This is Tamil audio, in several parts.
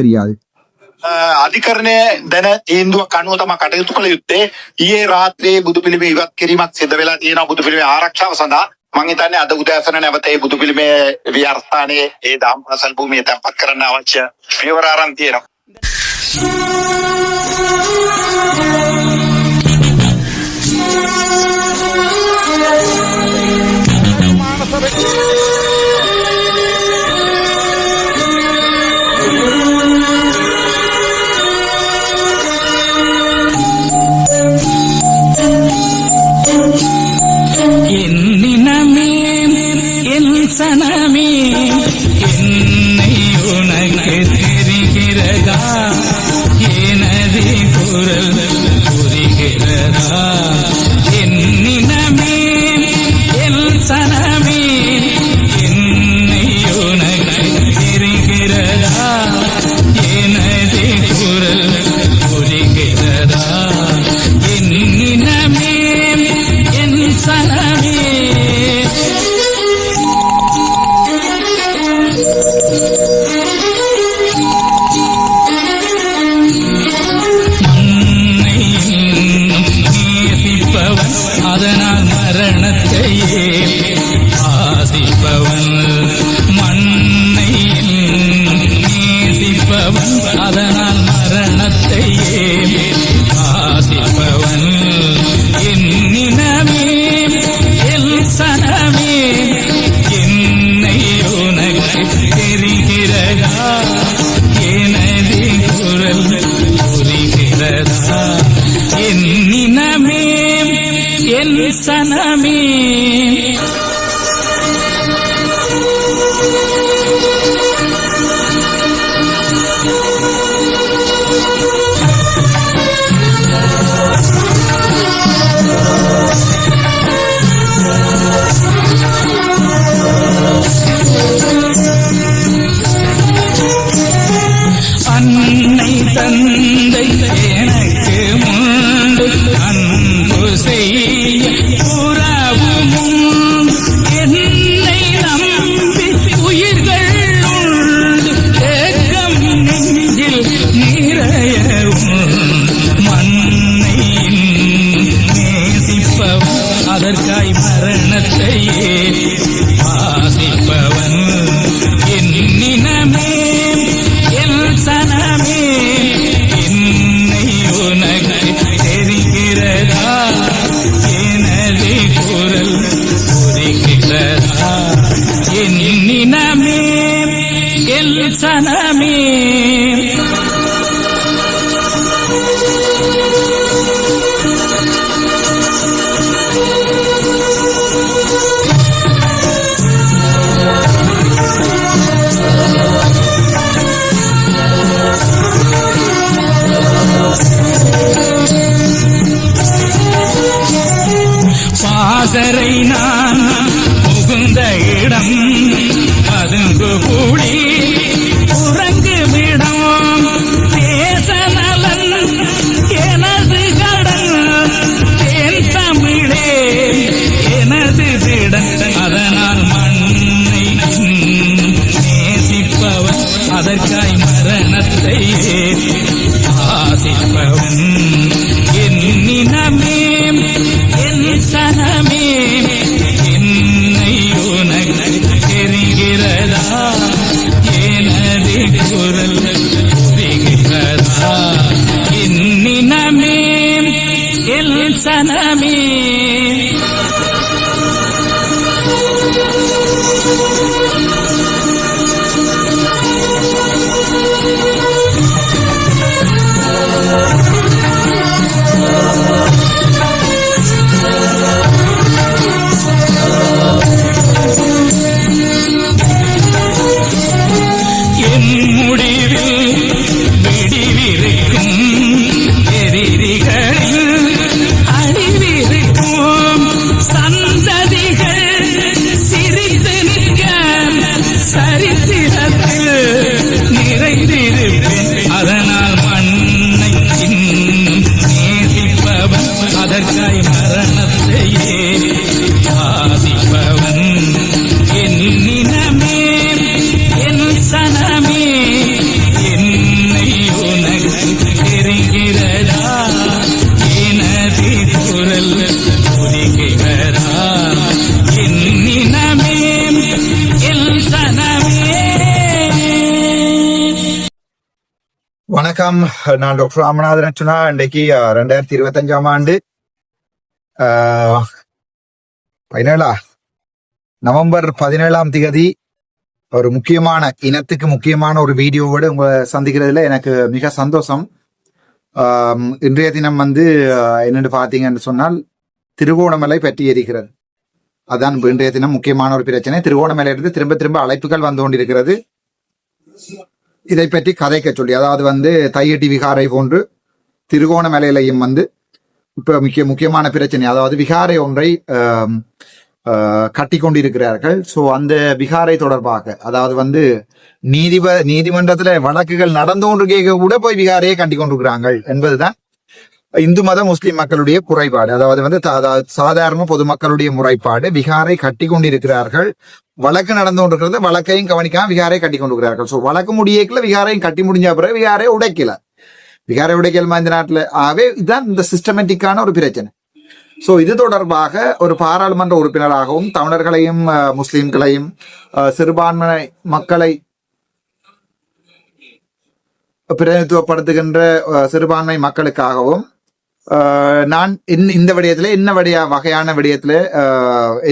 தெரியாது. අධිකරණය දැන තීන්දුවක් අනුව තම කටයුතු කළ යුත්තේ. ඊයේ රාත්‍රියේ බුදු පිළිමය ඉවත් කිරීමක් සිදු වෙලා තියෙනවා බුදු පිළිමේ ආරක්ෂාව සඳහා. මම හිතන්නේ අද උදෑසන නැවත ඒ බුදු පිළිමේ විහාරස්ථානයේ ඒ දහම් පාසල් භූමිය තැන්පත් කරන්න අවශ්‍ය පියවර ආරම්භ තියෙනවා. சனமே என்னை உனக்கு தெரிகிறதா, எனது குரல் புரிகிறதா, என்னினமே என் சனமே என்னை உனக்கு தெரிகிறதா, எனது குரல் புரிகிறதா, என்னினமே என் சனமே அதனால் மரணத்தையே ஆசிப்பவன், மண்ணை நேசிப்பவன் அதனால் மரணத்தையே ஆசிப்பவன், என்னினமே என் சனமே என்னை உனக்கு தெரிகிறதா, எனது குரல் புரிகிறதா, என்னினமே என் சனமே அன்னை தந்தை எனக்கு முண்டு அன்பு செய்ய புறவும் என்னை நம்பி உயிர்கள் உண்டு, ஏக்கம் நெஞ்சில் நிறையவும் மண்ணை நேசிப்பவன் அதற்காய் மரணத்தையே ஆசிப்பவன், என்னினமே என் சனமே என்னை உனக்கு தெரிகிறதா, எனது குரல் புரிகிறதா, என்னினமே என் சனமே பாசறை நான் புகுந்த இடம் பதுங்கு கூடி உறங்குமிடம், தேச நலன் எனது கடன், தேன் தமிழே எனது திடன், அதனால் மண்ணை நேசிப்பவன் அதற்காய் மரணத்தை ஆசிப்பவன், என்னினமே என் சனமே என்னை உனக்கு தெரிகிறதா, எனது குரல் புரிகிறதா, என்னினமே என் சனமே வணக்கம். நான் டாக்டர் ராமநாதன் அர்ச்சுனா. இன்றைக்கு 2025 ஆண்டு 17 நவம்பர் 17 ஒரு முக்கியமான இனத்துக்கு முக்கியமான ஒரு வீடியோவோடு உங்களை சந்திக்கிறதுல எனக்கு மிக சந்தோஷம். இன்றைய தினம் என்னென்னு பார்த்தீங்கன்னு சொன்னால் திருகோணமலை பற்றி எரிகிறது. அதான் இன்றைய தினம் முக்கியமான ஒரு பிரச்சனை. திருகோணமலையிலிருந்து திரும்ப திரும்ப அழைப்புகள் வந்து கொண்டிருக்கிறது இதை பற்றி கதைக்க சொல்லி. அதாவது தையட்டி விகாரை போன்று திருகோணமலையிலையும் இப்ப முக்கியமான பிரச்சனை. அதாவது விகாரை ஒன்றை கட்டி கொண்டிருக்கிறார்கள். ஸோ அந்த விகாரை தொடர்பாக அதாவது நீதிமன்றத்துல வழக்குகள் நடந்து கொண்டிருக்க கூட போய் விகாரையை கட்டி கொண்டிருக்கிறார்கள் என்பதுதான் இந்து மத முஸ்லிம் மக்களுடைய குறைபாடு. அதாவது சாதாரண பொதுமக்களுடைய முறைப்பாடு. விகாரை கட்டி கொண்டிருக்கிறார்கள், வழக்கு நடந்து கொண்டிருக்கிறது, வழக்கையும் கவனிக்காம விகாரை கட்டி கொண்டிருக்கிறார்கள். ஸோ வழக்கு முடியல, விகாரையும் கட்டி முடிஞ்ச பிறகு விகாரை உடைக்கல. விகாரை உடைக்கலுமா இந்த நாட்டில்? ஆகவே இதுதான் இந்த சிஸ்டமேட்டிக்கான ஒரு பிரச்சனை. ஸோ இது தொடர்பாக ஒரு பாராளுமன்ற உறுப்பினராகவும் தமிழர்களையும் முஸ்லிம்களையும் சிறுபான்மை மக்களை பிரதிநிதித்துவப்படுத்துகின்ற சிறுபான்மை மக்களுக்காகவும் நான் இந்த விடயத்துல வகையான விடயத்துல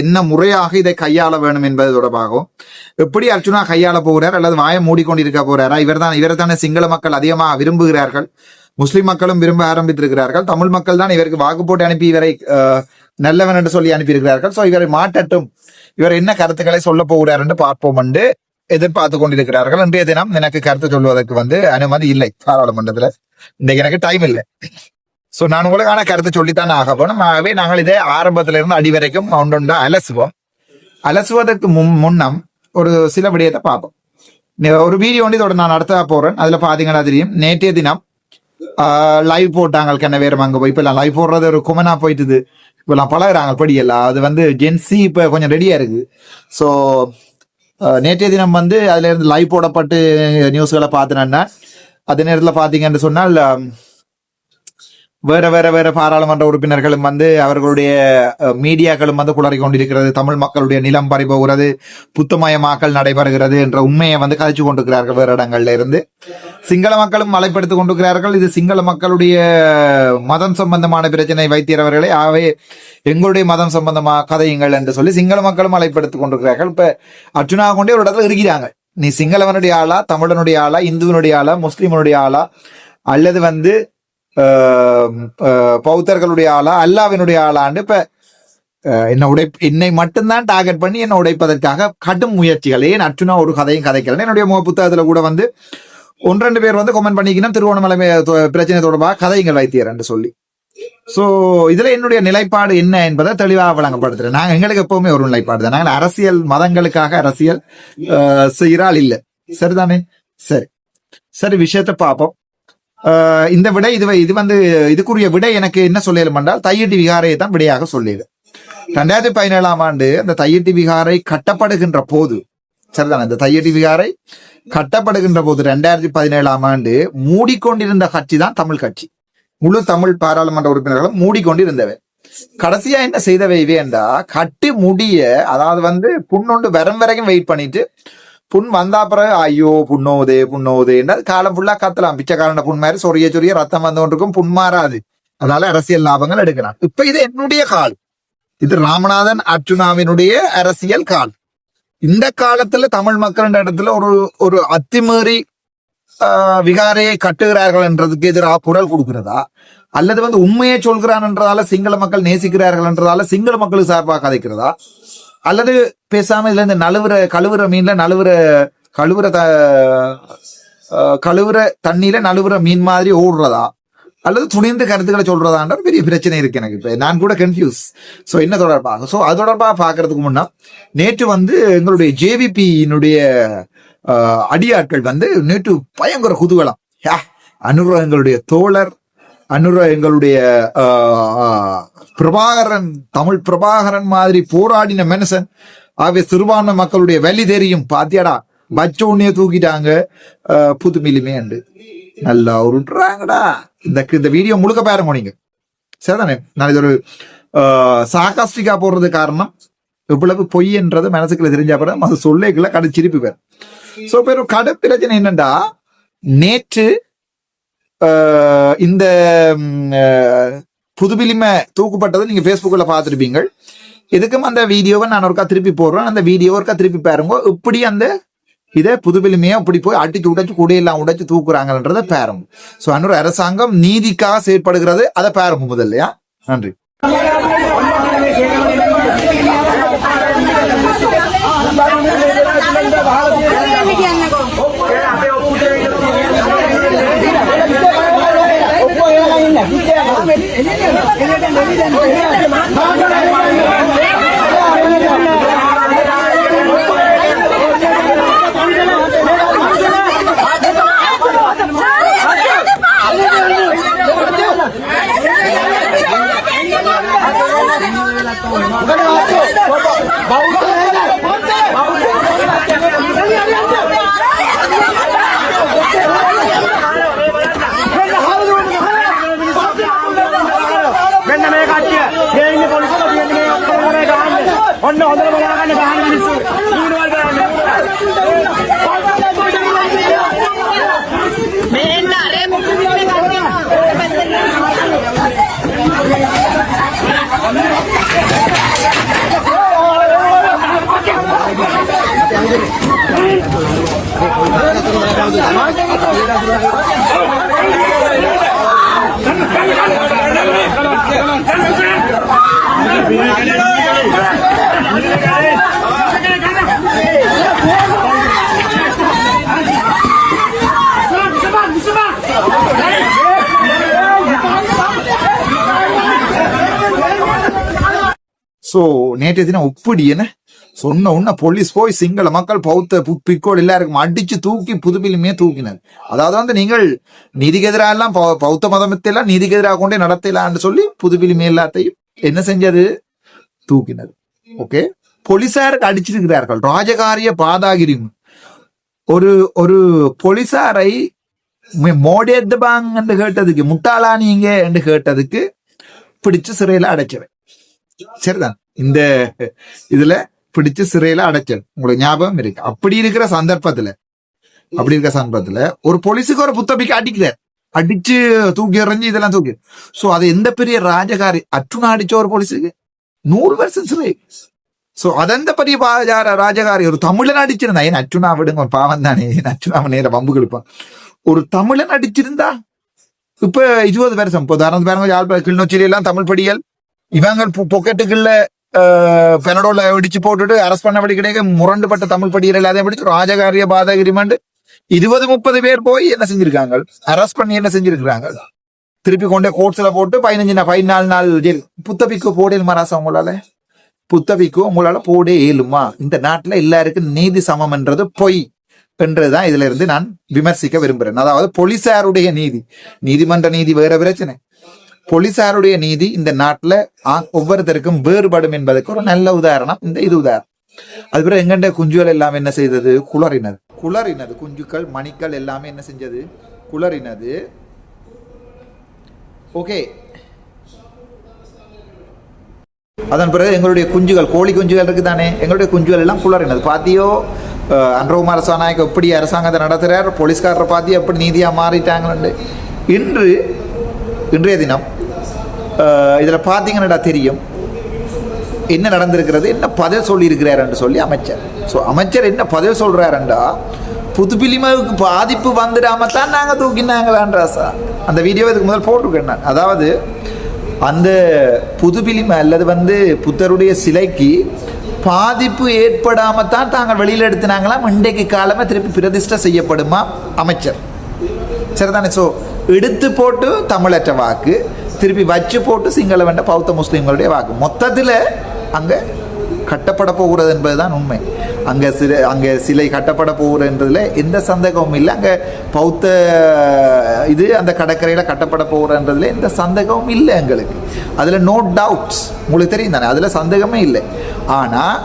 என்ன முறையாக இதை கையாள வேணும் என்பது தொடர்பாகவும், எப்படி அர்ச்சுனா கையாள போகிறார் அல்லது வாயை மூடிக்கொண்டிருக்க போறாரா? இவர்தானே சிங்கள மக்கள் அதிகமாக விரும்புகிறார்கள், முஸ்லிம் மக்களும் விரும்ப ஆரம்பித்திருக்கிறார்கள், தமிழ் மக்கள் தான் இவருக்கு வாக்கு போட்டு அனுப்பி இவரை நல்லவன் என்று சொல்லி அனுப்பியிருக்கிறார்கள். ஸோ இவரை மாற்றட்டும், இவர் என்ன கருத்துக்களை சொல்ல போகிறார் என்று பார்ப்போம் என்று எதிர்பார்த்து கொண்டிருக்கிறார்கள். இன்றைய தினம் எனக்கு கருத்து சொல்வதற்கு அனுமதி இல்லை பாராளுமன்றத்துல. இன்றைக்கு எனக்கு டைம் இல்லை. ஸோ நான் உங்களுக்கான கருத்தை சொல்லித்தான் ஆக போனோம். ஆகவே நாங்கள் இதை ஆரம்பத்தில இருந்து அடி வரைக்கும் ஒன்றொன்றா அலசுவதற்கு முன்னம் ஒரு சில விடயத்தை பார்ப்போம். ஒரு வீடியோ இதோட நான் நடத்த போறேன். அதுல பாத்தீங்கன்னா தெரியும், நேற்றைய தினம் லைவ் போட்டாங்க. கண்ண வேற அங்க போய் இப்ப லைவ் போடுறது ஒரு குமனா போயிட்டுது. இப்பெல்லாம் பழகுறாங்க படியெல்லாம். அது ஜென்சி இப்ப கொஞ்சம் ரெடியா இருக்கு. ஸோ நேற்றைய தினம் அதுல இருந்து லைவ் போடப்பட்டு நியூஸ்களை பார்த்தேன்னா, அதே நேரத்தில் பாத்தீங்கன்னு சொன்னால் வேற பாராளுமன்ற உறுப்பினர்களும் அவர்களுடைய மீடியாக்களும் குளறி கொண்டிருக்கிறது. தமிழ் மக்களுடைய நிலம் பறிபோகிறது, புத்தமயமாக்கல் நடைபெறுகிறது என்ற உண்மையை கதைச்சு கொண்டிருக்கிறார்கள். வேறு இடங்கள்ல இருந்து சிங்கள மக்களும் மலைப்படுத்திக் கொண்டிருக்கிறார்கள். இது சிங்கள மக்களுடைய மதம் சம்பந்தமான பிரச்சனை வைத்தியவர்களே, ஆகவே எங்களுடைய மதம் சம்பந்தமா கதையுங்கள் என்று சொல்லி சிங்கள மக்களும் மலைப்படுத்திக் கொண்டிருக்கிறார்கள். இப்ப அர்ச்சுனா கொண்டே ஒரு இடத்துல இருக்கிறாங்க. நீ சிங்களவனுடைய ஆளா, தமிழனுடைய ஆளா, இந்துவனுடைய ஆளா, முஸ்லிமனுடைய ஆளா, அல்லது பௌத்தர்களுடைய ஆளா, அல்லாவினுடைய ஆளாண்டு இப்ப என்னை மட்டும்தான் டார்கெட் பண்ணி என்னை உடைப்பதற்காக கடும் முயற்சிகள். ஏன் அர்ச்சுனா ஒரு கதையும் கதைக்கிறேன். என்னுடைய புத்தகத்துல கூட 1-2 பேர் கமெண்ட் பண்ணிக்கணும், திருவோணமலை பிரச்சனை தொடர்பாக கதைகள் வைத்தியர் என்று சொல்லி. சோ இதுல என்னுடைய நிலைப்பாடு என்ன என்பதை தெளிவாக வழங்கப்படுத்துறேன். நாங்க எங்களுக்கு எப்பவுமே ஒரு நிலைப்பாடு தான். நாங்கள் அரசியல் மதங்களுக்காக அரசியல் செய்யறாள் இல்லை. சரிதானே? சரி விஷயத்தை பார்ப்போம். இந்த விடை இதுக்குரிய விடை எனக்கு என்ன சொல்லலும் என்றால், தையட்டி விகாரையை தான் விடையாக சொல்லிடு. 2017 அந்த தையட்டி விகாரை கட்டப்படுகின்ற போது, சரிதான், இந்த தையட்டி விகாரை கட்டப்படுகின்ற போது 2017 மூடிக்கொண்டிருந்த கட்சி தான் தமிழ் கட்சி. முழு தமிழ் பாராளுமன்ற உறுப்பினர்களும் மூடிக்கொண்டிருந்தவை. கடைசியா என்ன செய்தவை என்றா, கட்டி முடிய அதாவது புண்ணொண்டு வரும் வரைக்கும் வெயிட் பண்ணிட்டு, புண் வந்தா பிறகு ஐயோ புண்ணோதே காலம் ஃபுல்லா கத்தலாம். பிச்சைக்காரன புண் மாதிரி சொரிய ரத்தம் வந்து கொண்டிருக்கும், புண் மாறாது. அதனால அரசியல் லாபங்கள் எடுக்கலாம். இப்ப இது என்னுடைய கால், இது ராமநாதன் அர்ச்சுனாவினுடைய அரசியல் கால். இந்த காலத்துல தமிழ் மக்கள் இடத்துல ஒரு அத்துமீறி விகாரையை கட்டுகிறார்கள் என்றதுக்கு எதிராக குரல் கொடுக்கிறதா, அல்லது உண்மையை சொல்கிறான் என்றதால சிங்கள மக்கள் நேசிக்கிறார்கள் என்றதால சிங்கள மக்களுக்கு சார்பாக கதைக்கிறதா, அல்லது பேசாம இதுல இந்த கழுவுற மீன்ல கழுவுற தண்ணியில நழுவுற மீன் மாதிரி ஓடுறதா, அல்லது துணிந்து கருத்துக்களை சொல்றதான்ற பெரிய பிரச்சனை இருக்கு எனக்கு. இப்ப நான் கூட கன்ஃபியூஸ். சோ என்ன தொடர்பாக, சோ அது தொடர்பாக பாக்குறதுக்கு முன்னா, நேற்று எங்களுடைய ஜேவிபியினுடைய அடியாட்கள் நேற்று பயங்கர குதூகலம். அனுர எங்களுடைய தோழர், அனுர எங்களுடைய பிரபாகரன், தமிழ் பிரபாகரன் மாதிரி போராடின மனுஷன். ஆகவே சிறுபான்மை மக்களுடைய வலி தெரியும். பாத்தியாடா, வச்ச உன்னைய தூக்கிட்டாங்க புதுமிலுமே அண்டு நல்லா உருட்டுறாங்கடா. இந்த வீடியோ முழுக்க பாருங்க நீங்க. சரிதானே? நான் இது ஒரு சாகாஸ்டிக்கா போடுறது காரணம், இவ்வளவு பொய் என்றது மனசுக்குள்ள தெரிஞ்ச பிறகு அது சொல்லேக்குள்ள கடு சிரிப்பு பேர். சோ பேர் கடு பிரச்சனை என்னண்டா, நேற்று இந்த புதுப்பிலிமை தூக்கப்பட்டதை நீங்க Facebookல பார்த்துருப்பீங்க. இதுக்கும் அந்த வீடியோவை நான் ஒருக்கா திருப்பி போடுறேன். அந்த வீடியோ ஒருக்கா திருப்பி பாருங்க. இப்படி அந்த இதை புதுப்பிலிமையை அப்படி போய் அடிச்சு உடைச்சு கூடையெல்லாம் உடைச்சு தூக்குறாங்கன்றத பாருங்க. ஸோ அன்னொரு அரசாங்கம் நீதிக்காக செயற்படுகிறது, அதை பாருங்க முதல்லையா. நன்றி. ஸோ நேற்றைய தினம் ஒப்பிடி என்ன சொன்ன உன்ன போலீஸ் போய் சிங்கள மக்கள் பௌத்த பிக்கோடு எல்லாருக்கும் அடிச்சு தூக்கி புதுப்பிலுமே தூக்கினது. அதாவது வந்து நீங்கள் நீதிக்கு எதிராக எல்லாம் பௌத்த மதமத்தையெல்லாம் நீதிக்கு எதிராக கொண்டே நடத்தலான்னு சொல்லி புதுப்பிலுமே எல்லாத்தையும் என்ன செஞ்சது, தூக்கினது. ஓகே, போலீசாருக்கு அடிச்சிருக்கிறார்கள். ராஜகாரிய பாதாகிரியும் ஒரு ஒரு போலீசாரை மோடேத்துபாங்க என்று கேட்டதுக்கு, முட்டாளா நீங்க என்று கேட்டதுக்கு பிடிச்சு சிறையில அடைச்சவன். சரிதான், இந்த இதுல பிடிச்சு சிறையில அடைச்சல் உங்களுக்கு ஞாபகம் இருக்கு. அப்படி இருக்கிற சந்தர்ப்பத்துல ஒரு போலீஸுக்கு ஒரு புத்தபிக்கு அடிக்கிறார், அடிச்சு தூக்கி எறிஞ்சு இதெல்லாம் தூக்கி. சோ அது எந்த பெரிய ராஜகாரி அற்றுனா அடிச்ச ஒரு போலீஸுக்கு 100 வருஷம் சிறை. சோ அதெந்த பெரிய ராஜகாரி ஒரு தமிழன் அடிச்சிருந்தா, ஏன் அச்சுனா விடுங்க பாவம் தானே, அச்சுனாவை நேர பம்பு கொடுப்பான். ஒரு தமிழன் அடிச்சிருந்தா இப்ப 20 வருஷம். இப்போ உதாரணத்து பாருங்க, யாழ்ப்பாணம் கிளிநொச்சியில எல்லாம் தமிழ் படிகள் இவங்க பொக்கெட்டுக்குள்ள பெனடோல இடிச்சு போட்டுட்டு அரஸ்ட் பண்ணபடி கிடைக்க முரண்டுபட்ட தமிழ் படிகள் எல்லாத்தையும் பிடிச்சு ராஜகாரிய பாதகிரிமண்டு 20-30 பேர் போய் என்ன செஞ்சிருக்காங்க, அரஸ்ட் பண்ணி என்ன செஞ்சிருக்கிறாங்க, திருப்பி கொண்டே கோர்ட்ஸ்ல போட்டு 14 நாள் ஜெயில். புத்தபிக்கு போடேலுமா ராசா உங்களால? புத்தபிக்கு உங்களால போடே ஏழுமா? இந்த நாட்டுல எல்லாருக்கும் நீதி சமம் என்றது பொய் என்றதுதான் இதுல இருந்து நான் விமர்சிக்க விரும்புறேன். அதாவது போலீசாருடைய நீதி, நீதிமன்ற நீதி வேற பிரச்சனை, போலீசாருடைய நீதி இந்த நாட்டுல ஒவ்வொருத்தருக்கும் வேறுபடும் என்பதற்கு ஒரு நல்ல உதாரணம் இந்த இது உதாரணம். அதுபோல எங்கண்ட குஞ்சுகள் எல்லாம் என்ன செய்தது, குளறினது குஞ்சுக்கள் மணிக்கள் எல்லாமே என்ன செஞ்சது, குளறினது. ஓகே, அதன் பிறகு எங்களுடைய குஞ்சுகள், கோழி குஞ்சுகள் இருக்குதானே, எங்களுடைய குஞ்சுகள் எல்லாம் குளறினது. பாத்தியோ அன்றகுமார சாநாயக்க எப்படி அரசாங்கத்தை நடத்துறார், போலீஸ்காரரை பாத்தியோ எப்படி நீதியா மாறிட்டாங்க. இன்றைய தினம் இதுல பாத்தீங்கன்னா தெரியும் என்ன நடந்திருக்கிறது, என்ன பதில் சொல்லி இருக்கிறார் சொல்லி அமைச்சர். ஸோ அமைச்சர் என்ன பதில் சொல்றாருண்டா, புதுப்பிலிமைக்கு பாதிப்பு வந்துடாமத்தான் நாங்க தூக்கினாங்களான்றாசா. அந்த வீடியோ இதுக்கு முதல் போட்டிருக்கேன் நான். அதாவது அந்த புதுப்பிலிமை அல்லது புத்தருடைய சிலைக்கு பாதிப்பு ஏற்படாமத்தான் தாங்கள் வெளியில் எடுத்தினாங்களாம். இன்றைக்கு காலமே திருப்பி பிரதிஷ்டை செய்யப்படுமா அமைச்சர். சரிதானே? ஸோ எடுத்து போட்டு தமிழற்ற வாக்கு, திருப்பி வச்சு போட்டு சிங்கள வேண்ட பௌத்த முஸ்லீம்களுடைய வாக்கு, மொத்தத்தில் அங்கே கட்டப்பட போகிறது என்பதுதான் உண்மை. அங்கே சிலை கட்டப்பட போகிறதுன்றதுல எந்த சந்தேகமும் இல்லை. அங்கே பௌத்த இது அந்த கடற்கரையில் கட்டப்பட போகிறன்றதுல எந்த சந்தேகமும் இல்லை எங்களுக்கு. அதில் நோ டவுட்ஸ், உங்களுக்கு தெரியும் தானே, அதில் சந்தேகமே இல்லை. ஆனால்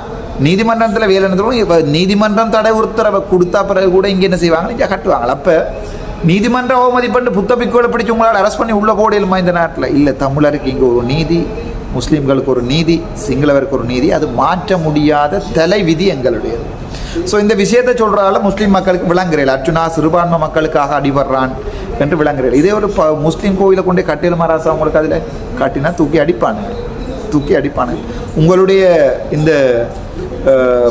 நீதிமன்றத்தில் வேலை நடத்துகிறோம். இப்போ நீதிமன்றம் தடை உத்தரவை கொடுத்தா பிறகு கூட இங்கே என்ன செய்வாங்க, இங்கே கட்டுவாங்க. அப்போ நீதிமன்ற அவமதி பண்ணி புத்தபிக்கோளை பிடிச்சி உங்களால் அரெஸ்ட் பண்ணி உள்ள போடலுமா இந்த நாட்டில்? இல்லை, தமிழருக்கு இங்கே ஒரு நீதி, முஸ்லீம்களுக்கு ஒரு நீதி, சிங்களவருக்கு ஒரு நீதி, அது மாற்ற முடியாத தலை விதி எங்களுடையது. ஸோ இந்த விஷயத்தை சொல்றதால முஸ்லீம் மக்களுக்கு விளங்குறேன். அர்ச்சுனா சிறுபான்மை மக்களுக்காக அடிபடுறான், என்று விளங்குறது. இதே ஒரு முஸ்லீம் கோவிலை கொண்டே கட்டியல் மராசா உங்களுக்கு அதில் காட்டினா தூக்கி அடிப்பானுங்க. உங்களுடைய இந்த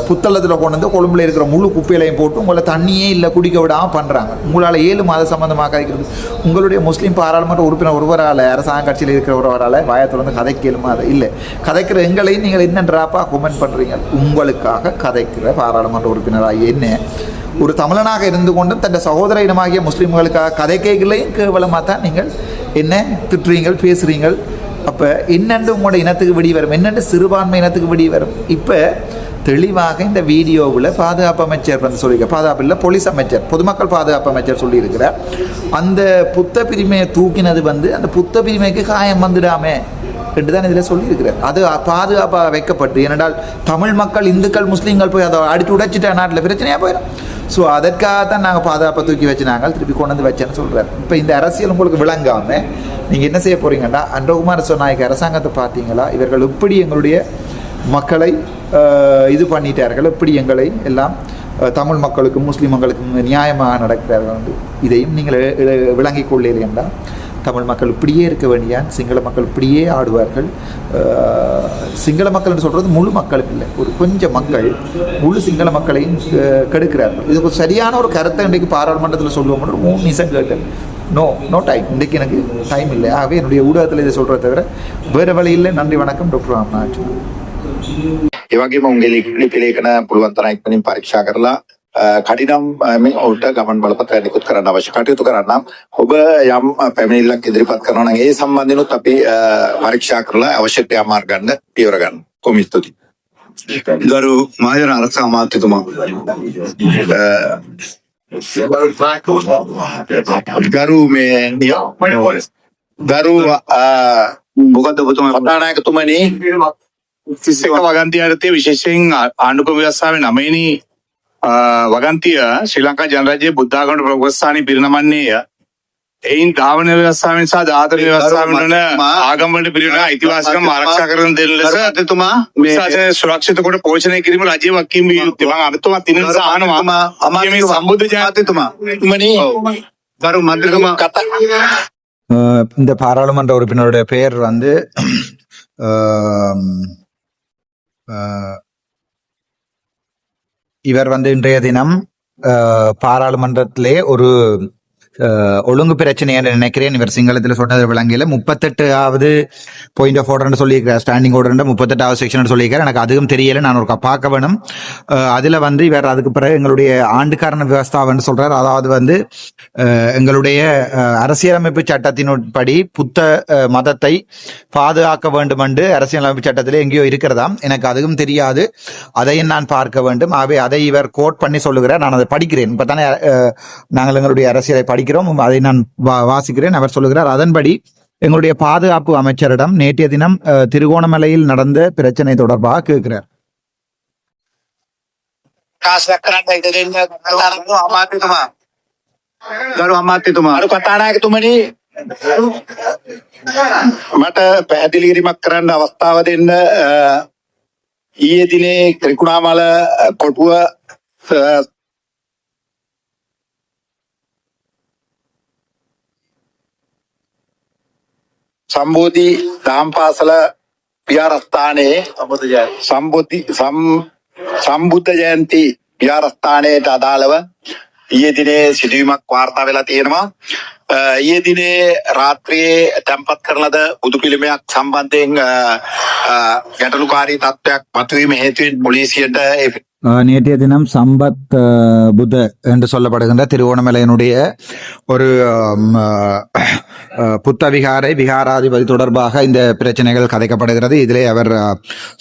புத்தளத்தில் கொண்டு வந்து கொழும்புல இருக்கிற முழு குப்பையிலையும் போட்டு உங்களை தண்ணியே இல்லை குடிக்க விடாமல் பண்ணுறாங்க. உங்களால் 7 மாத சம்பந்தமாக கதைக்கிறது. உங்களுடைய முஸ்லீம் பாராளுமன்ற உறுப்பினர் ஒருவரால், அரசாங்க கட்சியில் இருக்கிற ஒருவரால் வாயத்தில் வந்து கதைக்கலுமா? அதை இல்லை. கதைக்கிற எங்களையும் நீங்கள் என்ன ட்ராப்பாக கமெண்ட் பண்ணுறீங்க? உங்களுக்காக கதைக்கிற பாராளுமன்ற உறுப்பினராக என்ன ஒரு தமிழனாக இருந்து கொண்டும் தன் சகோதர இனமாகிய முஸ்லீம்களுக்காக கதைக்கைகளையும் கேவலமாக தான் நீங்கள் என்ன திட்டுறீங்கள், பேசுகிறீங்கள். அப்போ என்னென்று உங்களோட இனத்துக்கு வெடி வரும், என்னென்று சிறுபான்மை இனத்துக்கு வெடி வரும். இப்போ தெளிவாக இந்த வீடியோவில் பாதுகாப்பு அமைச்சர் வந்து சொல்லியிருக்க, பாதுகாப்பு இல்லை போலீஸ் அமைச்சர், பொதுமக்கள் பாதுகாப்பு அமைச்சர் சொல்லியிருக்கிறார், அந்த புத்த பிரிமையை தூக்கினது வந்து அந்த புத்த பிரிமைக்கு காயம் வந்துடாமே என்று தான் இதில் சொல்லியிருக்கிறார். அது பாதுகாப்பாக வைக்கப்பட்டு, ஏனென்றால் தமிழ் மக்கள், இந்துக்கள், முஸ்லீம்கள் போய் அதை அடித்து உடைச்சிட்டா நாட்டில் பிரச்சனையாக போயிடும். ஸோ அதற்காக தான் நாங்கள் பாதுகாப்பை தூக்கி வச்சு நாங்கள் திருப்பி கொண்டு வந்து வச்சேன்னு சொல்கிறார். இப்போ இந்த அரசியல் உங்களுக்கு விளங்காமல் நீங்கள் என்ன செய்ய போகிறீங்கன்னா, அன்றகுமார சொன்னாய்க்கு அரசாங்கத்தை பார்த்தீங்களா, இவர்கள் எப்படி எங்களுடைய மக்களை இது பண்ணிட்டார்கள், எப்படி எங்களை எல்லாம் தமிழ் மக்களுக்கும் முஸ்லீம் மக்களுக்கும் நியாயமாக நடக்கிறார்கள் வந்து இதையும் நீங்கள் விளங்கிக் கொள்ளீர்கள் என்றால் தமிழ் மக்கள் இப்படியே இருக்க வேண்டியான், சிங்கள மக்கள் இப்படியே ஆடுவார்கள். சிங்கள மக்கள் என்று சொல்கிறது முழு மக்களுக்கு இல்லை, ஒரு கொஞ்சம் மக்கள் முழு சிங்கள மக்களையும் கெடுக்கிறார்கள். இதுக்கு சரியான ஒரு கருத்தை இன்றைக்கு பாராளுமன்றத்தில் சொல்லுவோம். 3 நிமிஷம் கேட்டேன். நோ டைம், இன்றைக்கு எனக்கு டைம் இல்லை. ஆகவே என்னுடைய ஊடகத்தில் இதை சொல்கிறத தவிர வேறு வழி இல்லை. நன்றி, வணக்கம். டாக்டர் ராம்நாத். ඒ වගේම උන්ගේ ලිපි ලේඛන පුළුවන් තරම් ඉක්මනින් පරීක්ෂා කරලා කඩිනම් මේ ඔවුන්ට ගමන් බලපත්‍රය නිකුත් කරන්න අවශ්‍ය කටයුතු කරන්නම්. ඔබ යම් පැමිණිල්ලක් ඉදිරිපත් කරනවා නම් ඒ සම්බන්ධනොත් අපි පරීක්ෂා කරලා අවශ්‍ය ක්‍රියාමාර්ග ගන්න පියවර ගන්න. කොහොම ස්තුතියි. ගරු මහජන ආරක්ෂක අමාත්‍යතුමා, ගරු මේ ගරු මොකද ඔබතුමා කතානායකතුමනි, 31 වගන්තිය යටතේ විශේෂයෙන් ආණ්ඩුක්‍රම ව්‍යවස්ථාවේ 9වෙනි වගන්තිය ශ්‍රී ලංකා ජනරාජ්‍යයේ බුද්ධාගමට ප්‍රමුඛස්ථානයේ පිරිනමන්නේය. එයින් 10 වෙනි ව්‍යවස්ථාවෙන් සහ 14 වෙනි ව්‍යවස්ථාවෙන් වන ආගම්වලට පිරිනමන අයිතිවාසිකම් ආරක්ෂා කරන දෙන ලෙස අධිතුමා මේ ශාසනය සුරක්ෂිත කොට පෝෂණය කිරීම රජයේ වගකීම් විය යුත්තේ. මම අධිතුමා තින නිසා අහනවා මේ සම්බුද්ධ ජාතිතුමා මනි ගරු මන්ත්‍රීතුමා කතා இந்த பாராளுமன்ற உறுப்பினருடைய பெயர் வந்து இவர் வந்து இன்றைய தினம் பாராளுமன்றத்திலே ஒரு ஒழுங்கு பிரச்சனை என்று நினைக்கிறேன். இவர் சிங்களத்தில் சொன்னது விளங்கில 38வது பாயிண்ட் ஆஃப் ஆர்டர் சொல்லியிருக்கிறார், ஸ்டாண்டிங் ஆர்டர் 38வது செக்ஷன் சொல்லியிருக்காரு. எனக்கு அதுவும் தெரியல, நான் ஒரு பார்க்க வேணும். அதுல வந்து இவர் அதுக்கு பிறகு எங்களுடைய ஆண்டுக்காரண விவஸ்தான்னு சொல்றாரு. அதாவது வந்து எங்களுடைய அரசியலமைப்பு சட்டத்தின்படி புத்த மதத்தை பாதுகாக்க வேண்டும் என்று அரசியலமைப்பு சட்டத்திலே எங்கேயோ இருக்கிறதாம். எனக்கு அதுவும் தெரியாது, அதையும் நான் பார்க்க வேண்டும். ஆகவே அதை இவர் கோட் பண்ணி சொல்லுகிறார். நான் அதை படிக்கிறேன். இப்ப தானே நாங்கள் எங்களுடைய அரசியலை படிக்கிறோம், அதை நான் வாசிக்கிறேன். அவர் சொல்லுகிறார், அதன்படி எங்களுடைய பாதுகாப்பு அமைச்சரிடம் நேற்றைய தினம் திருகோணமலையில் நடந்த பிரச்சனை தொடர்பாக கேட்கிறார். ගරු අමාත්‍යතුමා, අර කතානායකතුමනි, මට පැහැදිලි කිරීමක් කරන්න අවස්ථාව දෙන්න. ඊයේ දිනේ ත්‍රිකුණාමල කොටුව සම්බෝධි දහම් පාසල විහාරස්ථානයේ සම්බුද්ධ ජයන්ති විහාරස්ථානයට අදාළව ඊයේ දිනේ සිදුවීමක් වාර්තා වෙලා තියෙනවා. ඊයේ දිනේ රාත්‍රියේ තැන්පත් කරන ලද බුදු පිළිමයක් සම්බන්ධයෙන් ගැටලුකාරී තත්ත්වයක් මතුවීම හේතුවෙන් පොලිසියට நேற்றைய தினம் சம்பத் புத்த என்று சொல்லப்படுகின்ற திருவோணமலையினுடைய ஒரு புத்த விகாராதிபதி தொடர்பாக இந்த பிரச்சனைகள் கதைக்கப்படுகிறது. இதிலே அவர்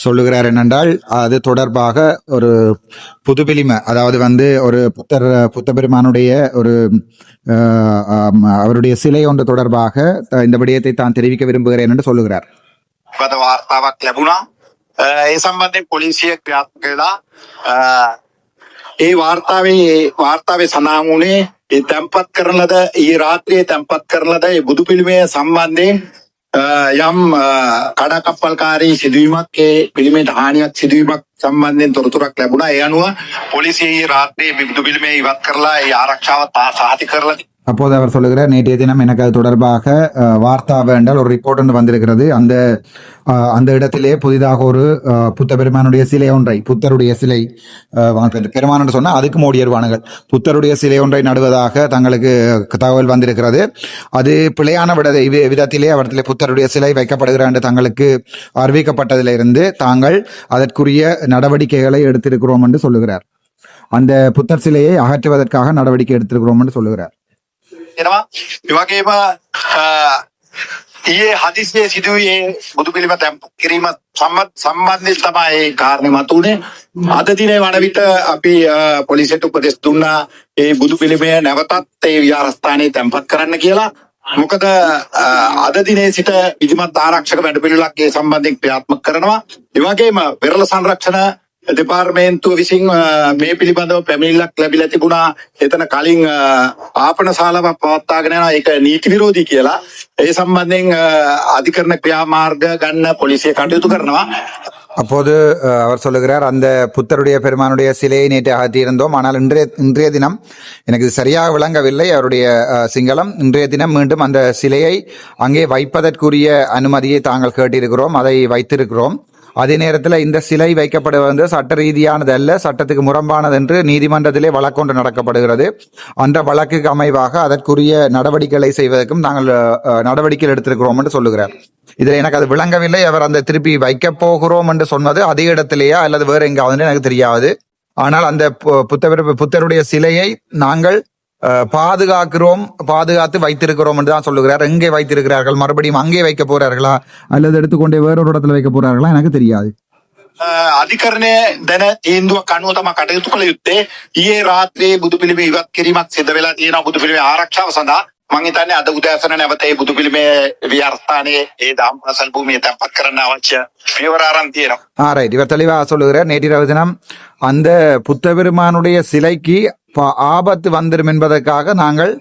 சொல்லுகிறார் என்னென்றால், அது தொடர்பாக ஒரு புதுப்பிலிமை, அதாவது வந்து ஒரு புத்த பெருமானுடைய ஒரு அவருடைய சிலை ஒன்று தொடர்பாக இந்த விடயத்தை தான் தெரிவிக்க விரும்புகிறேன் என்று சொல்லுகிறார். වාර්තාවක් ලැබුණා. ඒ සම්බන්ධයෙන් පොලිසිය ක්‍රියාත්මක වෙලා ඒ වාර්තාවේ සඳහන් වුණේ ඒ තැන්පත් කරන ලද ඊ රාත්‍රියේ තැන්පත් කරන ලද ඒ බුදු පිළිමය සම්බන්ධයෙන් යම් කඩකප්පල්කාරී සිදුවීමක්, ඒ පිළිමයට හානියක් සිදුවීමක් සම්බන්ධයෙන් තොරතුරක් ලැබුණා. ඒ අනුව පොලිසිය ඊ රාත්‍රියේ බුදු පිළිමය ඉවත් කරලා ඒ ආරක්ෂාව සාහිත කරලා அப்போது அவர் சொல்லுகிறார், நேற்றைய தினம் எனக்கு அது தொடர்பாக வார்த்தா வேண்டால் ஒரு ரிப்போர்ட் ஒன்று வந்திருக்கிறது. அந்த இடத்திலே புதிதாக ஒரு புத்த பெருமானுடைய சிலை ஒன்றை, புத்தருடைய சிலை பெருமான் என்று சொன்னால் அதுக்கு மோடியருவானுகள், புத்தருடைய சிலை ஒன்றை நடுவதாக தங்களுக்கு தகவல் வந்திருக்கிறது. அது பிழையான விதத்திலே அவற்றிலே புத்தருடைய சிலை வைக்கப்படுகிறார் என்று தங்களுக்கு அறிவிக்கப்பட்டதிலிருந்து தாங்கள் அதற்குரிய நடவடிக்கைகளை எடுத்திருக்கிறோம் என்று சொல்லுகிறார். அந்த புத்தர் சிலையை அகற்றுவதற்காக நடவடிக்கை எடுத்திருக்கிறோம் என்று சொல்லுகிறார். එනවා ඒ වගේම ඊයේ හදිසියේ සිදුවේ බුදු පිළිම තැන්පත් කිරීම සම්බන්ධයෙන් තමයි කාරණේ මතුනේ. අද දිනේ වන විට අපි පොලිසියට උපදෙස් දුන්නා ඒ බුදු පිළිමය නැවතත් ඒ විහාරස්ථානයේ තැන්පත් කරන්න කියලා. මොකද අද දිනේ සිට විධිමත් ආරක්ෂක වැඩපිළිවෙලක් ඒ සම්බන්ධයෙන් ක්‍රියාත්මක කරනවා. ඒ වගේම වෙරළ සංරක්ෂණ දෙපාර්තමේන්තුව විසින් මේ පිළිබඳව පැමිණිල්ලක් ලැබිලා තිබුණා. එතන කලින් ආපන ශාලාවක් පවත්වාගෙන යනවා, ඒක නීති විරෝධී කියලා. ඒ සම්බන්ධයෙන් අධිකරණ ක්‍රියාමාර්ග ගන්න පොලිසිය කටයුතු කරනවා. அப்போது அவர் சொல்லுகிறார், அந்த புத்தருடைய பெருமானுடைய சிலையை நேற்று அகற்றியிருந்தோம். ஆனால் இன்றைய தினம் எனக்கு சரியாக விளங்கவில்லை அவருடைய சிங்களம். இன்றைய தினம் மீண்டும் அந்த சிலையை அங்கே வைப்பதற்குரிய அனுமதியை தாங்கள் கேட்டிருக்கிறோம், அதை வைத்திருக்கிறோம். அதே நேரத்தில் இந்த சிலை வைக்கப்படுவது சட்ட ரீதியானது அல்ல, சட்டத்துக்கு முரம்பானது என்று நீதிமன்றத்திலே வழக்கொன்று நடக்கப்படுகிறது. அந்த வழக்குக்கு அமைவாக அதற்குரிய நடவடிக்கைகளை செய்வதற்கும் நாங்கள் நடவடிக்கைகள் எடுத்திருக்கிறோம் என்று சொல்லுகிறார். இதில் எனக்கு அது விளங்கவில்லை. அவர் அந்த திருப்பி வைக்க போகிறோம் என்று சொன்னது அதே இடத்திலேயா அல்லது வேறு எங்காவது எனக்கு தெரியாது. ஆனால் அந்த புத்தருடைய சிலையை நாங்கள் பாதுகாத்து வைத்திருக்கிறோம் என்று தான் சொல்லுகிறார். எங்கே வைத்திருக்கிறார்கள், மறுபடியும் அங்கே வைக்க போறார்களா அல்லது எடுத்துக்கொண்டே வேறொரு இடத்துல வைக்க போறார்களா எனக்கு தெரியாது. අධිකරණය දැන තීන්දුවක් අනුව තමයි කටයුතු කළ යුත්තේ. ඊයේ රාත්‍රියේ බුදු පිළිමය ඉවත් කිරීමක් සිදු වෙලා තියෙනවා බුදු පිළිමේ ආරක්ෂාව සඳහා. මම හිතන්නේ අද උදෑසන නැවත මේ බුදු පිළිමේ විහාරස්ථානයේ ඒ දහම් පාසල් භූමිය තැන්පත් කරන්න අවශ්‍ය පියවර ආරම්භ තියෙනවා. ரைட், இவர் தெளிவாக சொல்லுகிறார். நேற்றிரவு தினம் அந்த புத்த பெருமானுடைய சிலைக்கு ஆபத்து வந்துடும் என்பதற்காக நாங்கள்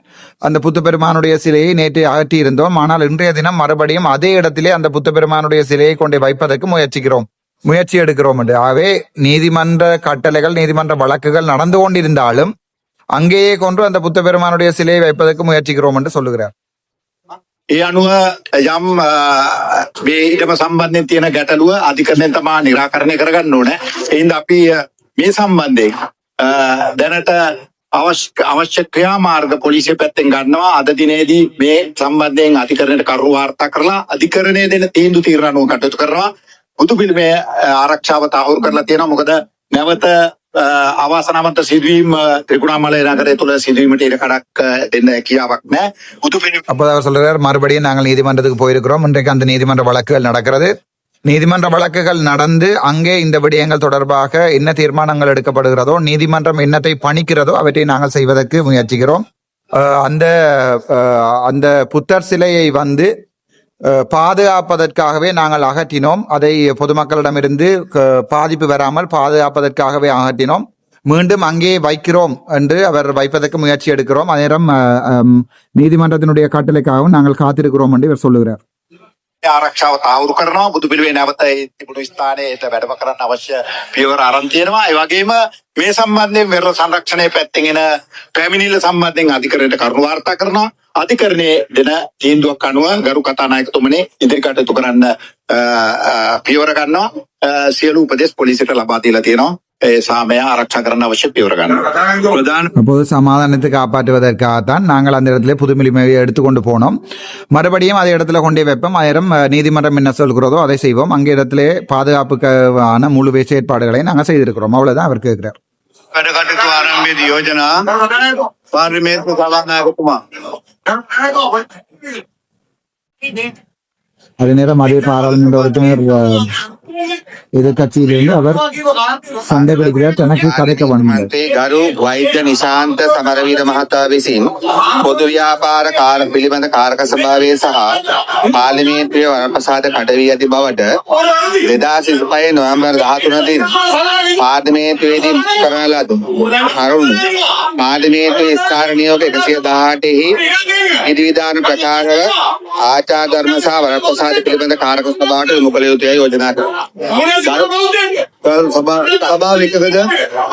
அந்த புத்த பெருமானுடைய சிலையை நேற்று அகற்றி இருந்தோம். ஆனால் இன்றைய தினம் மறுபடியும் அதே இடத்திலே அந்த புத்த பெருமானுடைய சிலையை கொண்டு வைப்பதற்கு முயற்சி எடுக்கிறோம் என்று. ஆகவே நீதிமன்ற கட்டளைகள், நீதிமன்ற வழக்குகள் நடந்து கொண்டிருந்தாலும் அங்கேயே கொண்டு அந்த புத்த பெருமானுடைய சிலையை வைப்பதற்கு முயற்சிக்கிறோம் என்று சொல்லுகிறார். ඒ අනුව යම් මේ ඊටම සම්බන්ධයෙන් තියෙන ගැටලුව අධිකරණයෙන් තමයි निराකරණය කරගන්න ඕනේ. ඒ හින්දා අපි මේ සම්බන්ධයෙන් දැනට අවශ්‍ය ක්‍රියාමාර්ග පොලිසිය පැත්තෙන් ගන්නවා. අද දිනේදී මේ සම්බන්ධයෙන් අධිකරණයට කරුණු වාර්තා කරලා අධිකරණය දෙන තීන්දුව තීරණ අනුව කටයුතු කරනවා. බුදු පිළිමේ ආරක්ෂාව තහවුරු කරලා තියෙනවා. මොකද නැවත අවාසනාවන්ත සිදුවීම් ත්‍රිකුණාමලය නගරය තුළ සිදුවීමට ඉඩකඩක් දෙන්න හැකියාවක් නැහැ. බුදු පිළිම அப்போது அவர் சொல்றார், மறுபடியும் நாங்கள் நீதிமன்றத்துக்கு போயிருக்கிறோம். இன்றைக்கு அந்த நீதிமன்ற வழக்குகள் நடக்கிறது. நீதிமன்ற வழக்குகள் நடந்து அங்கே இந்த விடயங்கள் தொடர்பாக என்ன தீர்மானங்கள் எடுக்கப்படுகிறதோ, நீதிமன்றம் என்னத்தை பணிக்கிறதோ அவற்றை நாங்கள் செய்வதற்கு முயற்சிக்கிறோம். அந்த புத்தர் சிலையை பாதுகாப்பதற்காகவே நாங்கள் அகற்றினோம். அதை பொதுமக்களிடமிருந்து பாதிப்பு வராமல் பாதுகாப்பதற்காகவே அகற்றினோம். மீண்டும் அங்கே வைக்கிறோம் என்று அவர் வைப்பதற்கு முயற்சி எடுக்கிறோம். அதேரம் நீதிமன்றத்தினுடைய கட்டளைக்காகவும் நாங்கள் காத்திருக்கிறோம் என்று இவர் சொல்லுகிறார். ආරක්ෂාව තහවුරු කරනවා. බුදු පිළිමේ නැවත තිබුණු ස්ථානයට වැඩම කරන්න අවශ්‍ය පියවර ආරම්භ තියෙනවා. ඒ වගේම මේ සම්බන්ධයෙන් වෙරළ සංරක්ෂණයේ පැත්තෙන් එන පැමිණිල්ල සම්බන්ධයෙන් අධිකරණයට කරුණු වාර්තා කරනවා. අධිකරණයේ දෙන තීන්දුවක් අනුව ගරු කතානායකතුමනි ඉදිරි කටයුතු කරන්න පියවර ගන්නවා. සියලු උපදෙස් පොලිසියට ලබා දීලා තියෙනවා. ඒ සාමය ආරක්ෂා කරන්න අවශ්‍ය පියවර ගන්නවා. அப்போது சமாதானத்தை காப்பாற்றுவதற்காகத்தான் நாங்கள் அந்த இடத்துல புதுமிலிமையை எடுத்துக்கொண்டு போனோம். மறுபடியும் அதே இடத்துல கொண்டே வைப்போம். ஆயிரம் நீதிமன்றம் என்ன சொல்கிறதோ அதை செய்வோம். அங்கே இடத்துல பாதுகாப்புக்கான முழு செயற்பாடுகளை நாங்கள் செய்திருக்கிறோம். அவ்வளவுதான் அவர் கேட்கிறார். වැඩ කටයුතු ආරම්භයේදී යෝජනා පාර්ලිමේන්තු සභානායකතුමා அதே நேரம் அதே பாராளுமன்ற உறுப்பினர் எதிர்கட்சியிலிருந்து அவர் சண்டை பிடிக்கிறார். தனக்கு கதைக்க வேண்டும். ගරු වෛද්‍ය නිශාන්ත සමරවීර මහතා විසින් පොදු ව්‍යාපාර කාර්ය පිළිබඳ කාරක සභාවේ සහ පාර්ලිමේන්තුවේ වරප්‍රසාද කඩවී ඇති බවට 2025 නොවැම්බර් 13 දින පාර්ලිමේන්තුවේදී කරන ලද කරුණු පාර්ලිමේන්තුවේ ස්ථාන නියෝග 118 හි විධිවිධාන ප්‍රකාරව ආචාර ධර්ම සහ වරප්‍රසාද පිළිබඳ කාරක සභාවට යොමු කළ යුතුයි යෝජනා කරනවා. සභාව එකකද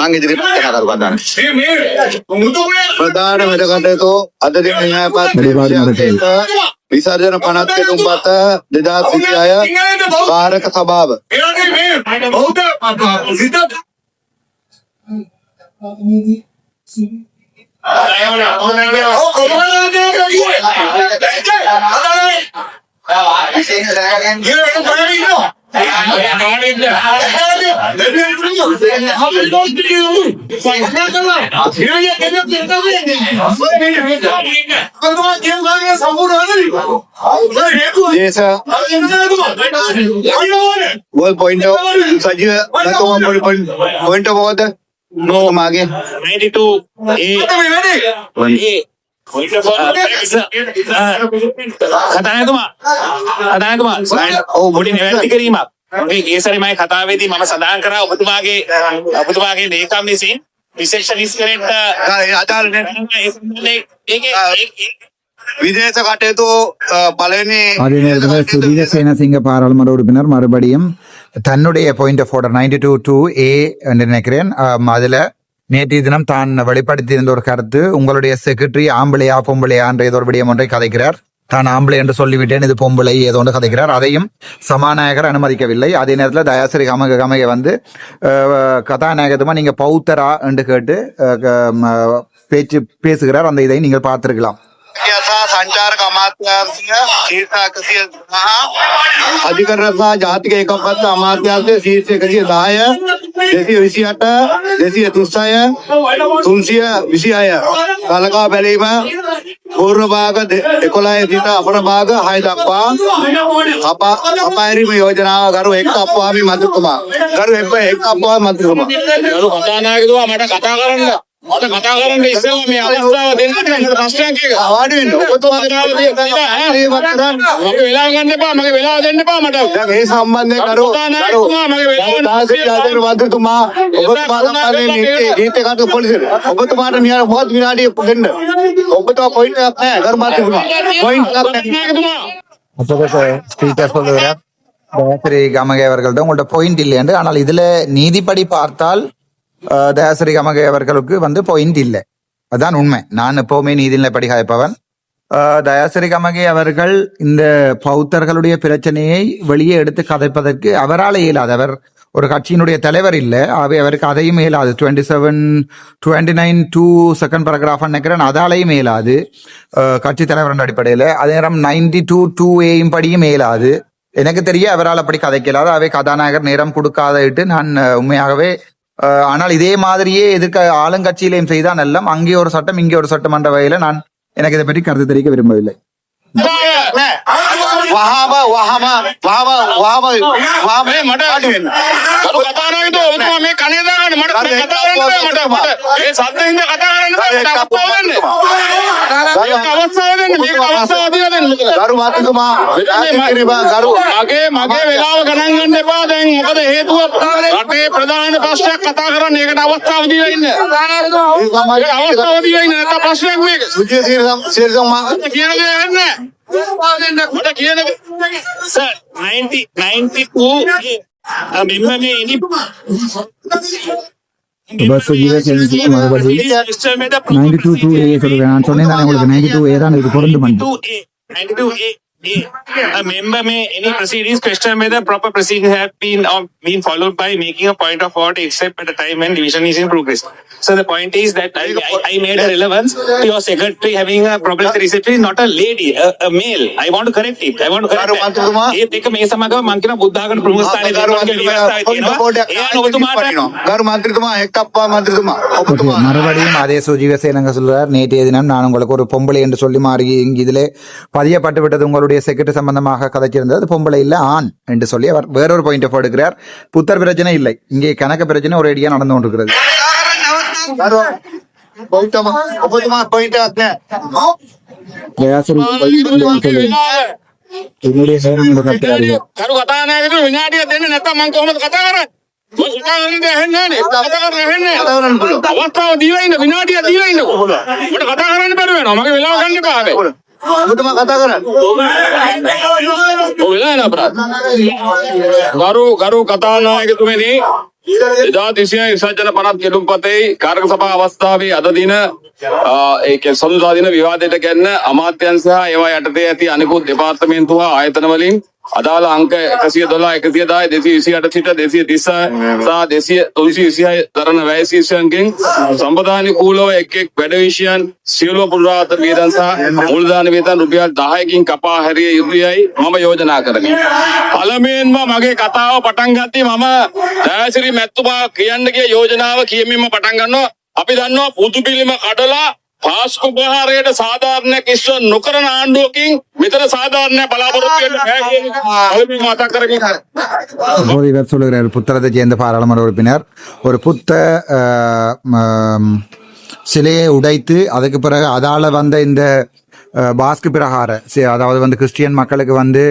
මං ඉදිරිපත් කරන කරු කතාන. ප්‍රධාන වැඩ කටයුතු අද දින න්‍යායපත් විසර්ජන 52 තුම්පත 2026 කාරක සභාව දේශ ගෝල් පොයින්ට් සජීව නැතම පොයින්ට් මොකද මාගේ 92 කතානායකතුමා පොඩි නිවැරදි කිරීමක් මේ ගේසරි මගේ කතාවේදී මම සඳහන් කරා ඔබතුමාගේ ලේකම් විසින් රිසෙප්ෂනිස්ට් කෙනෙක්ට අදාළ විදේශ කටයුතු පළවෙනි அதே நேரத்தில் சுதீர சேனசிங்க பாராளுமன்ற உறுப்பினர் மறுபடியும் தன்னுடைய பாயிண்ட் ஆஃப் ஆர்டர் 92(2)A என்று நினைக்கிறேன். அதுல நேற்றைய தினம் தான் வெளிப்படுத்தியிருந்த ஒரு கருத்து, உங்களுடைய செக்ரட்டரி ஆம்பளையா பொம்பளையா என்ற ஏதோ ஒரு விடயம் ஒன்றை கதைக்கிறார். தான் ஆம்பளை என்று சொல்லிவிட்டேன், இது பொம்பளை ஏதோ ஒன்று கதைக்கிறார். அதையும் சபாநாயகர் அனுமதிக்கவில்லை. அதே நேரத்தில் தயாசிரி கமக வந்து கதாநாயகத்துமா நீங்க பௌத்தரா என்று கேட்டு பேசுகிறார். அந்த இதை நீங்கள் பார்த்திருக்கலாம். සංචාරක අමාත්‍යාංශය ශීර්ෂ 110 අධිකරණ සහ ජාතික ඒකපත් අමාත්‍යාංශය ශීර්ෂ 110 228 236 කලකා බැලීම පූර්ව භාග 11 සිට අපර භාග 6 දක්වා අපායරීම යෝජනාව ගරු එක් අප්පාමි මන්ත්‍රීතුමා ගරු එක් අප්පාමි මන්ත්‍රීතුමා ගරු කතානායකතුමා මට කතා කරන්න ඉස්සෙල්ලා මේ අවස්ථාව දෙන්න ප්‍රශ්නයක් එක වාඩි වෙන්න ඔබතුමා මගේ වෙලාව ගන්න එපා මගේ වෙලාව දෙන්න එපා මට දැන් ඒ සම්බන්ධයෙන් ගරු මගේ වෙලාව තාසිල් මන්ත්‍රීතුමා ඔබතුමා ගීතයකට පොලිසිය ඔබතුමාට මොහොත් විනාඩියක් දෙන්න ඔබතුමා පොයින්ට් එකක් නැහැ ගරු මන්ත්‍රීතුමා පොයින්ට් එකක් නැහැ அப்போ ஸ்பீக்கர் சொல்லுகிறார், தயாசிரி கமகே அவர்கள் தான் உங்கள்ட்ட பாயிண்ட் இல்லை என்று. ஆனால் இதுல நீதிப்படி பார்த்தால் தயாசிரி கமகே அவர்களுக்கு வந்து பாயிண்ட் இல்லை, அதுதான் உண்மை. நான் எப்பவுமே நீதிநிலைப்படி காய்ப்பவன். தயாசிரி கமகே அவர்கள் இந்த பௌத்தர்களுடைய பிரச்சனையை வெளியே எடுத்து கதைப்பதற்கு அவரால் இயலாது. அவர் ஒரு கட்சியினுடைய தலைவர் இல்லை, ஆகவே அவருக்கு அதையும் இயலாது. 29(2) செகண்ட் பேராகிராஃப் நினைக்கிறேன், அதாலையும் இயலாது கட்சி தலைவர் அடிப்படையில். அதே நேரம் 92(2)A படியும் இயலாது. எனக்கு தெரிய அவரால் அப்படி கதைக்கலாது. அவை கதாநாயகர் நேரம் கொடுக்காதட்டு நான் உண்மையாகவே. ஆனால் இதே மாதிரியே எதிர்க்க ஆளுங்கட்சியிலையும் செய்தான் எல்லாம் அங்கே ஒரு சட்டம் இங்கே ஒரு சட்டம் என்ற வகையில நான் எனக்கு இதை பற்றி கருத்து தெரிவிக்க விரும்பவில்லை. මගේ වෙලාව ගණන් ගන්න එපා. දැන් මොකද හේතුව රටේ ප්‍රධාන ප්‍රශ්නයක් කතා කරන්න ඒකට අවස්ථාව දීලා ඉන්න. අවස්ථාව දීලා ඉන්න නැත්නම් ප්‍රශ්නයක් මේක. සුජිත සීරසම් කියන දේ නැහැ. මට කියන සර් 92 මෙන්න මේ ඉනි சுஜீர சேனசிங்க மறுபடியும் 92(2)A சொல்லுவேன். நான் சொன்னேன் தானே உங்களுக்கு 92A தான் இது பொருந்து பண்ணி 92A. A member may any proceedings question whether proper proceedings have been followed by making a point of order except at a time when division is in progress. So the point is that I made a relevance to your secretary having a problem with the reception, not a lady, a male. I want to correct it. I want to correct it. ඒත් එක මේ සමගම මම කියන බුද්ධාගම ප්‍රමුඛ ස්ථානයේ දෙවියන්ගේ විවස්ථාවේ තියෙනවා. ඒ ඔබතුමාට ගරු මන්ත්‍රීතුමා එක්කප්පා மந்திரிතුமா மறுபடியும் அதே சுஜீவ சேனங்க சொல்றார், நேற்றைய தினம் நான் உங்களுக்கு ஒரு பொம்பளை என்று சொல்லி மாறி இதிலே பதியப்பட்டு விட்டது உங்களுடைய செக்ரட்டரி சம்பந்தமாக கதைச்சிருந்தது. பொம்பளை இல்ல ஆண் என்று சொல்லி அவர் வேறொரு பாயிண்ட் ஆஃப் எடுக்கிறார். புத்தர் பிரச்சனை இல்லை, இங்கே கணக்கு பிரச்சனை ஒரு ஐடியா நடந்து கொண்டிருக்கிறது. ඔබතුමා පොයින්ට් එකක් නැහැ. என்னுடைய நேரம் කරු කතානායකතුමා විනාඩියක් දෙන්න නැත්නම් මම කොහොමද කතා කරන්නේ? මම කතා කරන්නේ ඇහෙන්නේ නැහැ. කතා කරන්නේ ඇහෙන්නේ නැහැ. අවස්ථාව දීලා ඉන්න විනාඩියක් දීලා ඉන්නකො. මට කතා කරන්න බැරි වෙනවා. මගේ වෙලාව ගන්න එපා හැබැයි. ඔබතුමා කතා කරන්න. ඔය වෙලාව නෑ අපරාධ. ගරු කතානායකතුමනි එදා 320 පනත් කෙළුම්පතේ කාරක සභා අවස්ථාවේ අද දින ඒක සඳුදා දින විවාදයට ගැන්න අමාත්‍යංශ සහ ඒවා යටතේ ඇති අනෙකුත් දෙපාර්තමේන්තු හා ආයතන වලින් අදාළ අංක 112 110 228 සිට 230 සහ 326 දරන වැය ශීර්ෂයන්ගෙන් සම්පදානිකූලව එක් වැඩ විෂයන් සියලුම පුරාතන වේදන් සහ මූලධන වේදන් රුපියල් 10කින් කපා හැරිය යුතුයයි මම යෝජනා කරමි. පළමුවෙන්ම මගේ කතාව පටන් ගත්තේ මම දයාසිරි මැතිතුමා කියන්න ගිය යෝජනාව කියමින්ම පටන් ගන්නවා. අපි දන්නවා පුදු පිළිම කඩලා පාස්කු ප්‍රහාරයට සාධාරණයක් ඉස්ස නොකරන ආණ්ඩුවකින් මෙතන சாதாரண பலாபுரத்தில் இப்போது இவர் சொல்லுகிறார், புத்தளத்தைச் சேர்ந்த பாராளுமன்ற உறுப்பினர் ஒரு புத்த சிலையை உடைத்து அதுக்கு பிறகு அதால வந்த இந்த பாஸ்கு பிரகார அதாவது வந்து கிறிஸ்டியன் மக்களுக்கு வந்து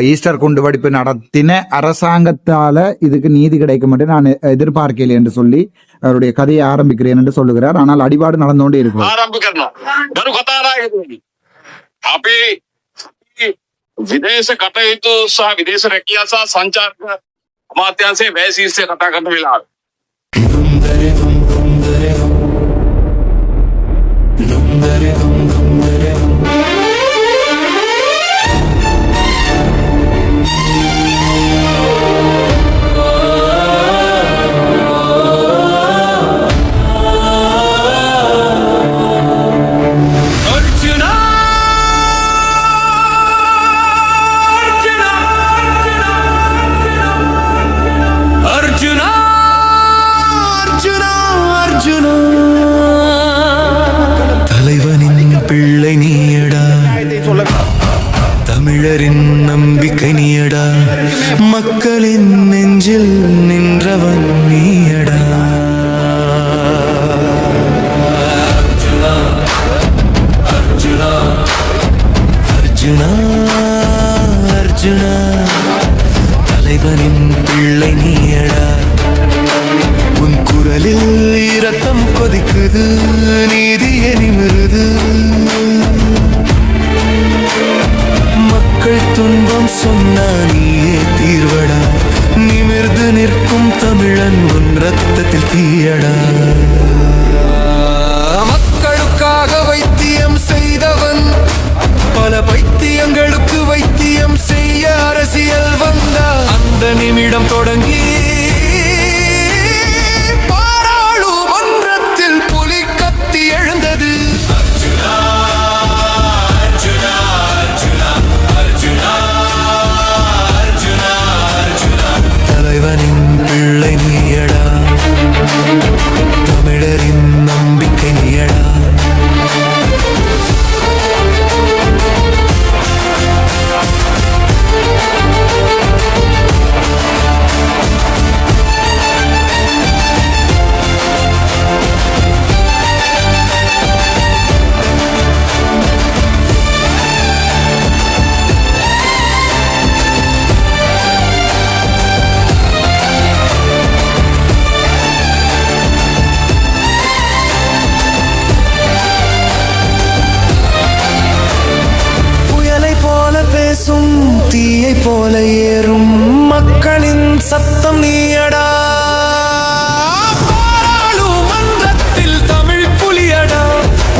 ஈஸ்டர் குண்டுவெடிப்பு நடத்தின அரசாங்கத்தால இதுக்கு நீதி கிடைக்கும் என்று நான் எதிர்பார்க்கல என்று சொல்லி அவருடைய கதையை ஆரம்பிக்கிறேன் என்று சொல்லுகிறார். ஆனால் அடிபாடு நடந்து கொண்டே இருக்கும். අපි විදේශ කටයුතු සහ විදේශ රැකියාව සහ සංචාරක අමාත්‍යාංශයේ වැය ශීර්ෂය කතා කරන වෙලාවේ தமிழரின் நம்பிக்கை நீயடா, மக்களின் நெஞ்சில் நின்றவன் நீயடா. அர்ஜுனா அர்ஜுனா அர்ஜுனா தலைவனின் பிள்ளை நீயடா. உன் குரலில் இரத்தம் கொதிக்குது, நீதியை நிமிருது. மக்கள் துன்பம் சொன்னா நீயே தீர்வடா, நிமிர்ந்து நிற்கும் தமிழன் உன் ரத்தத்தில் தீயடா. மக்களுக்காக வைத்தியம் செய்தவன், பல பைத்தியங்களுக்கு வைத்தியம் செய்ய அரசியல் வந்தா. அந்த நிமிடம் தொடங்கி பாராளுமன்றத்தில் புலி கத்தி எழுந்தது. தலைவனின் பிள்ளை நீயடா, தமிழரின் நம்பிக்கை நீயடா. தீயை போல ஏறும் மக்களின் சத்தம் நீயடா. பாராளுமன்றத்தில் தமிழ் புலியடா,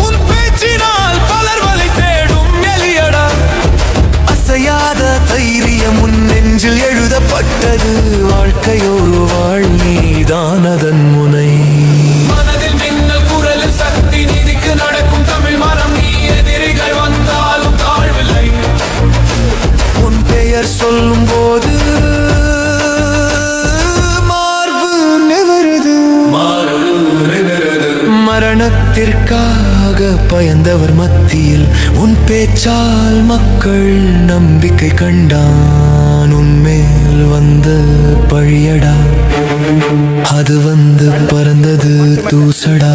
உன் பேச்சினால் பலர் வலை தேடும் எலியடா. அசையாத தைரியம் உன் நெஞ்சில் எழுதப்பட்டது, வாழ்க்கையோரு வாழ் நீதான் அதன் முனை. மனதில் மின்னல் குரலில் சக்தி, நீதிக்கு நடக்கும் தமிழ் மரம். நீ எதிரிகள் வந்தாலும் தாழ்வில்லை, உன் பெயர் சொல்லும் போது மார்பு நிவருது. மரணத்திற்காக பயந்தவர் மத்தியில் உன் பேச்சால் மக்கள் நம்பிக்கை கண்டான். உன்மேல் வந்த பழியடா, அது வந்து பறந்தது தூசடா.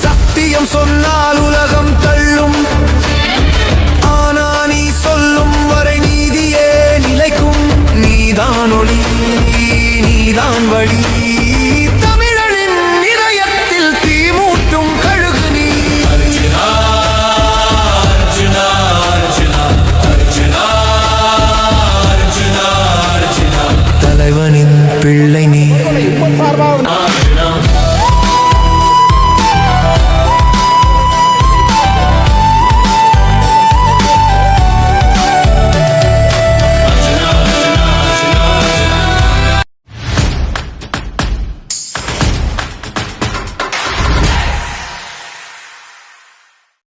சத்தியம் சொன்னால் உலகம் தள்ளும், ஆனா நீ சொல்லும் வரை நீதியே நிலைக்கும். நீதான் ஒளி, நீதான் வழி.